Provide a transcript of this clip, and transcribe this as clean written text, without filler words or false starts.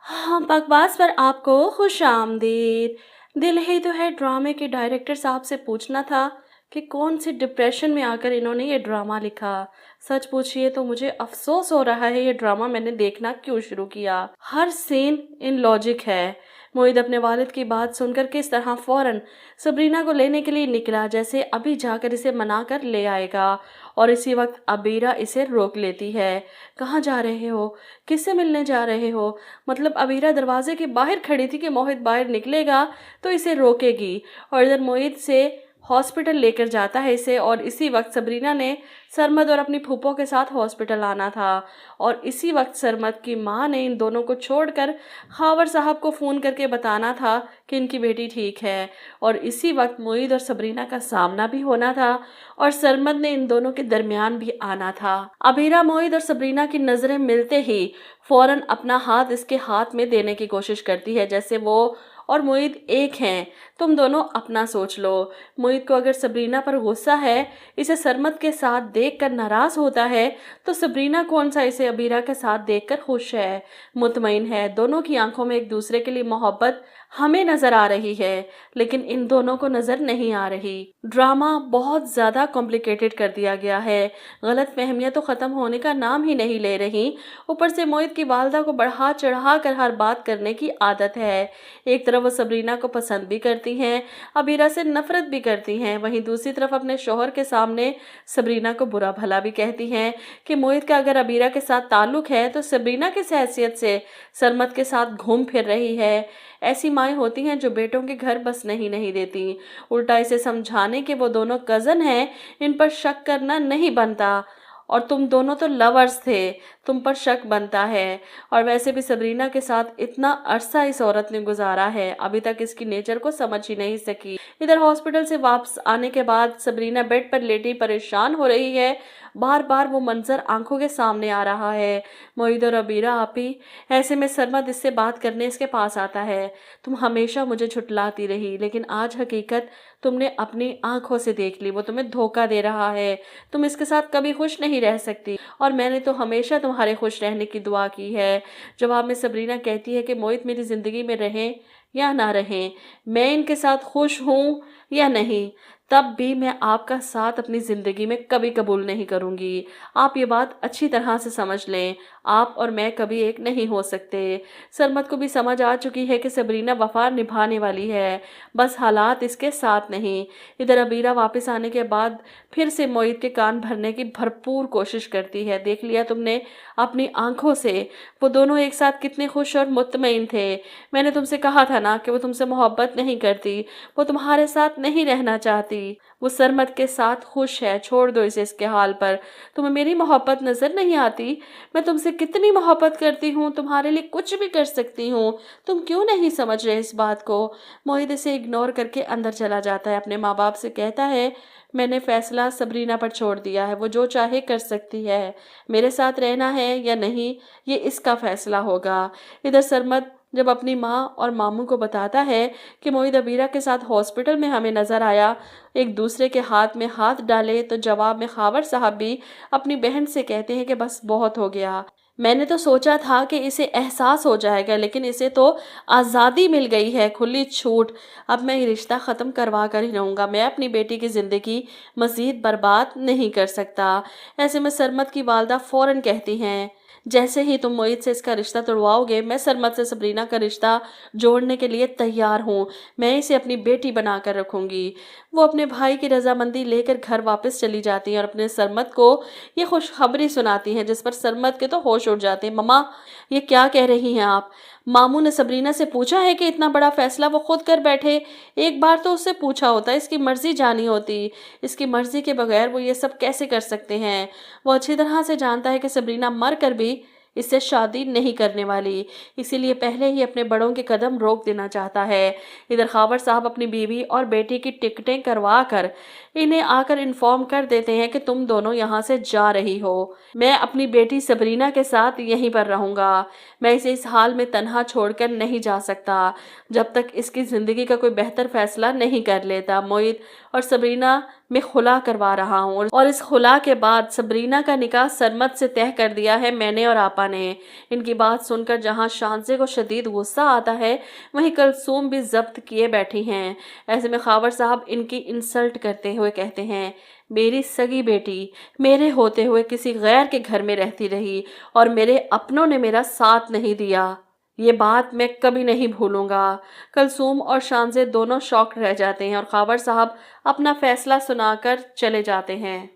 हाँ, बकवास पर आपको खुश आमदीद। दिल ही तो है ड्रामे के डायरेक्टर साहब से पूछना था कि कौन से डिप्रेशन में आकर इन्होंने ये ड्रामा लिखा। सच पूछिए तो मुझे अफसोस हो रहा है ये ड्रामा मैंने देखना क्यों शुरू किया। हर सीन इन लॉजिक है। मोहित अपने वालिद की बात सुनकर किस तरह फौरन सबरीना को लेने के लिए निकला, जैसे अभी जाकर इसे मना कर ले आएगा, और इसी वक्त अबीरा इसे रोक लेती है। कहाँ जा रहे हो? किससे मिलने जा रहे हो? मतलब अबीरा दरवाजे के बाहर खड़ी थी कि मोहित बाहर निकलेगा तो इसे रोकेगी, और इधर मोहित से हॉस्पिटल लेकर जाता है इसे, और इसी वक्त सबरीना ने सरमद और अपनी फूफो के साथ हॉस्पिटल आना था, और इसी वक्त सरमद की माँ ने इन दोनों को छोड़कर खावर साहब को फ़ोन करके बताना था कि इनकी बेटी ठीक है, और इसी वक्त मोहित और सबरीना का सामना भी होना था, और सरमद ने इन दोनों के दरमियान भी आना था। अबीरा मोहित और सबरीना की नज़रें मिलते ही फौरन अपना हाथ इसके हाथ में देने की कोशिश करती है, जैसे वो और मोहित एक हैं। तुम दोनों अपना सोच लो। मोहित को अगर सबरीना पर गुस्सा है, इसे सरमद के साथ देखकर नाराज़ होता है, तो सबरीना कौन सा इसे अबीरा के साथ देखकर खुश है, मुतमईन है। दोनों की आंखों में एक दूसरे के लिए मोहब्बत हमें नज़र आ रही है, लेकिन इन दोनों को नज़र नहीं आ रही। ड्रामा बहुत ज़्यादा कॉम्प्लिकेटेड कर दिया गया है। गलत फहमियाँ तो ख़त्म होने का नाम ही नहीं ले रही। ऊपर से मोहित की वालदा को बढ़ा चढ़ा कर हर बात करने की आदत है। एक तरफ वो सबरीना को पसंद भी करती हैं, अबीरा से नफरत भी करती हैं, वहीं दूसरी तरफ अपने शौहर के सामने सबरीना को बुरा भला भी कहती हैं कि मोहित का अगर अबीरा के साथ ताल्लुक है तो सबरीना किस हैसियत से सरमद के साथ घूम फिर रही है। ऐसी माएँ होती हैं जो बेटों के घर बस नहीं देती। उल्टा इसे समझाने के वो दोनों कज़न हैं, इन पर शक करना नहीं बनता, और तुम दोनों तो लवर्स थे, तुम पर शक बनता है। और वैसे भी सबरीना के साथ इतना अरसा इस औरत ने गुजारा है, अभी तक इसकी नेचर को समझ ही नहीं सकी। इधर हॉस्पिटल से वापस आने के बाद सबरीना बेड पर लेटी परेशान हो रही है। बार बार वो मंजर आंखों के सामने आ रहा है, मोहित और अबीरा आपी। ऐसे में सरमद इससे बात करने इसके पास आता है। तुम हमेशा मुझे झुठलाती रही, लेकिन आज हकीकत तुमने अपनी आंखों से देख ली। वो तुम्हें धोखा दे रहा है, तुम इसके साथ कभी खुश नहीं रह सकती, और मैंने तो हमेशा तुम्हारे खुश रहने की दुआ की है। जवाब में सबरीना कहती है कि मोहित मेरी ज़िंदगी में रहें या ना रहें, मैं इनके साथ खुश हूँ या नहीं, तब भी मैं आपका साथ अपनी ज़िंदगी में कभी कबूल नहीं करूँगी। आप ये बात अच्छी तरह से समझ लें, आप और मैं कभी एक नहीं हो सकते। सरमद को भी समझ आ चुकी है कि सबरीना वफा निभाने वाली है, बस हालात इसके साथ नहीं। इधर अबीरा वापस आने के बाद फिर से मोहित के कान भरने की भरपूर कोशिश करती है। देख लिया तुमने अपनी आंखों से, वो दोनों एक साथ कितने खुश और मुतमईन थे। मैंने तुमसे कहा था ना कि वो तुमसे मोहब्बत नहीं करती, वो तुम्हारे साथ नहीं रहना चाहती, वो सरमद के साथ खुश है। छोड़ दो इसे इसके हाल पर। तुम्हें मेरी मोहब्बत नजर नहीं आती? मैं तुमसे कितनी मोहब्बत करती हूँ, तुम्हारे लिए कुछ भी कर सकती हूँ। तुम क्यों नहीं समझ रहे इस बात को? मोहित इसे इग्नोर करके अंदर चला जाता है। अपने माँ बाप से कहता है, मैंने फैसला सबरीना पर छोड़ दिया है, वो जो चाहे कर सकती है। मेरे साथ रहना है या नहीं, ये इसका फैसला होगा। इधर सरमद जब अपनी माँ और मामू को बताता है कि मोहित अबीरा के साथ हॉस्पिटल में हमें नज़र आया, एक दूसरे के हाथ में हाथ डाले, तो जवाब में खावर साहब भी अपनी बहन से कहते हैं कि बस बहुत हो गया। मैंने तो सोचा था कि इसे एहसास हो जाएगा, लेकिन इसे तो आज़ादी मिल गई है, खुली छूट। अब मैं ये रिश्ता ख़त्म करवा कर ही रहूँगा। मैं अपनी बेटी की ज़िंदगी मज़ीद बर्बाद नहीं कर सकता। ऐसे में सरमद की वालदा फ़ौरन कहती हैं, जैसे ही तुम मोहित से इसका रिश्ता तोड़वाओगे, मैं सरमद से सबरीना का रिश्ता जोड़ने के लिए तैयार हूँ। मैं इसे अपनी बेटी बना कर रखूँगी। वो अपने भाई की रजामंदी लेकर घर वापस चली जाती हैं और अपने सरमद को ये खुशखबरी सुनाती हैं, जिस पर सरमद के तो होश उड़ जाते हैं। मम्मा, ये क्या कह रही हैं आप? मामू ने सबरीना से पूछा है कि इतना बड़ा फैसला वो खुद कर बैठे? एक बार तो उससे पूछा होता, इसकी मर्जी जानी होती। इसकी मर्जी के बगैर वो ये सब कैसे कर सकते हैं? वो अच्छी तरह से जानता है कि सबरीना मर कर भी इससे शादी नहीं करने वाली, इसीलिए पहले ही अपने बड़ों के कदम रोक देना चाहता है। इधर खावर साहब अपनी बीवी और बेटी की टिकटें करवा कर इन्हें आकर इन्फॉर्म कर देते हैं कि तुम दोनों यहाँ से जा रही हो। मैं अपनी बेटी सबरीना के साथ यहीं पर रहूँगा। मैं इसे इस हाल में तन्हा छोड़कर नहीं जा सकता जब तक इसकी ज़िंदगी का कोई बेहतर फैसला नहीं कर लेता। मोहित और सबरीना میں خلا کروا رہا ہوں، اور اس خلا کے بعد صبرینہ کا نکاح سرمد سے طے کر دیا ہے میں نے اور آپا نے۔ ان کی بات سن کر جہاں شانزے کو شدید غصہ آتا ہے، وہیں کلثوم بھی ضبط کیے بیٹھی ہیں۔ ایسے میں خاور صاحب ان کی انسلٹ کرتے ہوئے کہتے ہیں، میری سگی بیٹی میرے ہوتے ہوئے کسی غیر کے گھر میں رہتی رہی اور میرے اپنوں نے میرا ساتھ نہیں دیا، یہ بات میں کبھی نہیں بھولوں گا۔ کلثوم اور شانزے دونوں شاک رہ جاتے ہیں اور خاور صاحب اپنا فیصلہ سنا کر چلے جاتے ہیں۔